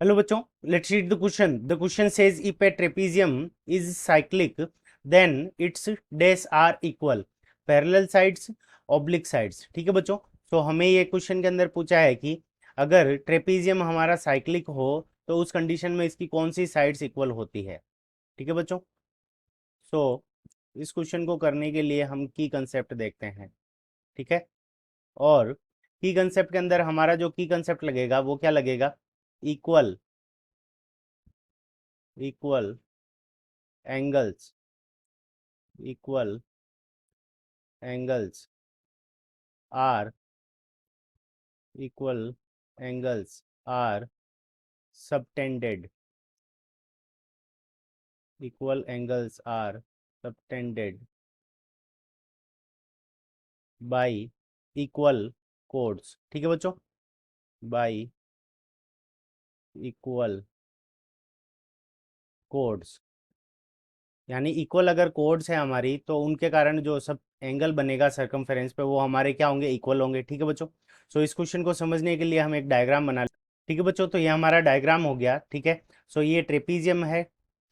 Hello बच्चों, let's read the question. The question says if a trapezium is cyclic then its डेस are equal, parallel sides, oblique sides. ठीक है बच्चों. तो हमें ये क्वेश्चन के अंदर पूछा है कि अगर ट्रेपेजियम हमारा साइक्लिक हो तो उस कंडीशन में इसकी कौन सी साइड्स इक्वल होती है. ठीक है बच्चों. सो इस क्वेश्चन को करने के लिए हम की कंसेप्ट देखते हैं. ठीक है. और की कंसेप्ट के अंदर हमारा जो की कंसेप्ट लगेगा वो क्या लगेगा? Equal. Equal angles. Equal angles are. Equal angles are subtended. Equal angles are subtended by equal chords. ठीक है बच्चों. by equal chords यानी इक्वल अगर कोड्स है हमारी तो उनके कारण जो सब एंगल बनेगा सर्कमफेरेंस पे वो हमारे क्या होंगे? इक्वल होंगे. ठीक है बच्चों. सो इस क्वेश्चन को समझने के लिए हम एक डायग्राम बना. ठीक है बच्चों. तो ये हमारा डायग्राम हो गया. ठीक है. सो ये ट्रेपीजियम है.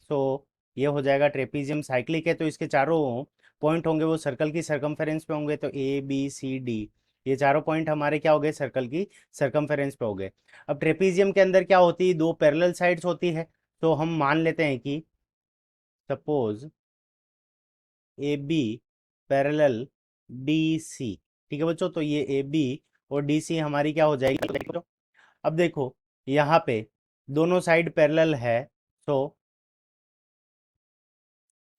सो ये हो जाएगा ट्रेपीजियम साइक्लिक है तो इसके चारों पॉइंट होंगे वो सर्कल की सर्कमफेरेंस पे होंगे. तो ए बी सी डी ये चारों पॉइंट हमारे क्या हो गए? सर्कल की सर्कमफेरेंस पे हो गए. अब ट्रेपीजियम के अंदर क्या होती है? दो पैरेलल साइड्स होती है. तो हम मान लेते हैं कि suppose A B parallel D C. ठीक है बच्चों. तो ये ए बी और डी सी हमारी क्या हो जाएगी? अब देखो यहाँ पे दोनों साइड पैरेलल है. तो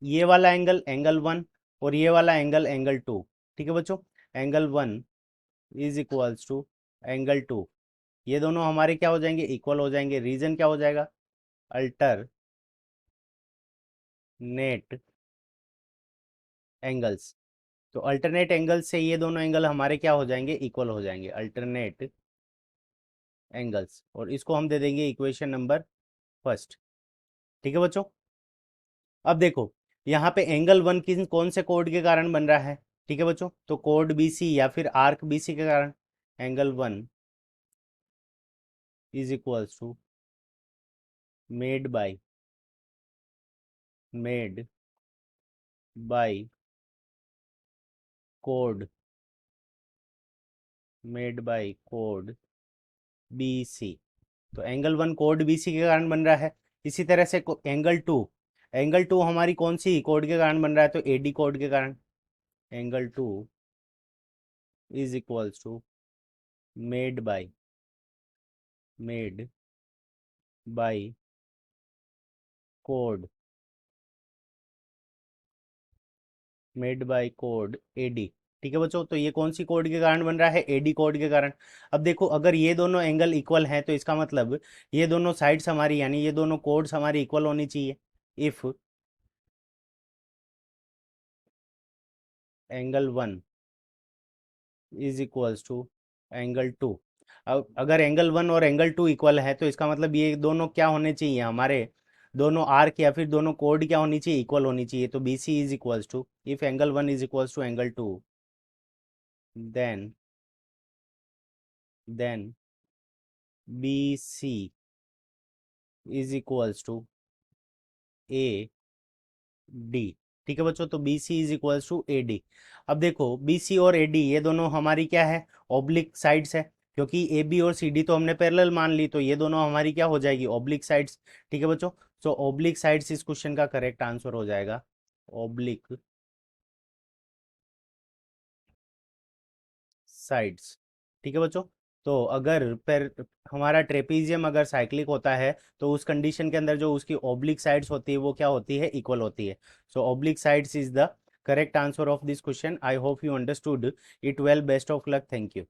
ये वाला एंगल एंगल वन और ये वाला एंगल एंगल टू. ठीक है बच्चों. Angle one is equals to angle two. ये दोनों हमारे क्या हो जाएंगे? इक्वल हो जाएंगे. रीजन क्या हो जाएगा? Alter net angles. तो अल्टरनेट एंगल्स से ये दोनों एंगल हमारे क्या हो जाएंगे? इक्वल हो जाएंगे. Alternate angles. और इसको हम दे देंगे इक्वेशन नंबर फर्स्ट. ठीक है बच्चों. अब देखो यहाँ पे एंगल वन किन कौन से कोड के कारण बन रहा है? ठीक है बच्चों. तो कोड बी सी या फिर आर्क बी सी के कारण angle one is equals to made by code made by code B C. तो angle one code B C के कारण बन रहा है. इसी तरह से एंगल टू हमारी कौन सी कोड के कारण बन रहा है? तो ए डी कोड के कारण angle two is equals to made by code code AD. ठीक है बच्चों. तो ये कौन सी कोड के कारण बन रहा है? एडी कोड के कारण. अब देखो अगर ये दोनों एंगल इक्वल हैं तो इसका मतलब ये दोनों साइड्स हमारी यानी ये दोनों कोड्स हमारी इक्वल होनी चाहिए. If angle one is equals to angle two. अब अगर एंगल वन और एंगल टू इक्वल है तो इसका मतलब ये दोनों क्या होने चाहिए? हमारे दोनों आर्क या फिर दोनों कोड क्या होनी चाहिए? इक्वल होनी चाहिए. तो B C is equals to if angle one is equals to angle two then then B C is equals to A D. ठीक है बच्चों. तो B C is equals to A D. अब देखो बी सी और A D ये दोनों हमारी क्या है? ऑब्लिक साइड्स है. क्योंकि ए बी और सी डी तो हमने पैरेलल मान ली तो ये दोनों हमारी क्या हो जाएगी? Oblique sides. ठीक है बच्चों. सो ऑब्लिक साइड्स इस क्वेश्चन का करेक्ट आंसर हो जाएगा. Oblique sides. ठीक है बच्चों. तो अगर पर हमारा ट्रेपीजियम अगर साइक्लिक होता है तो उस कंडीशन के अंदर जो उसकी ऑब्लिक साइड्स होती है वो क्या होती है? इक्वल होती है. So oblique sides is the correct answer of this question. I hope you understood it well. Best of luck. Thank you.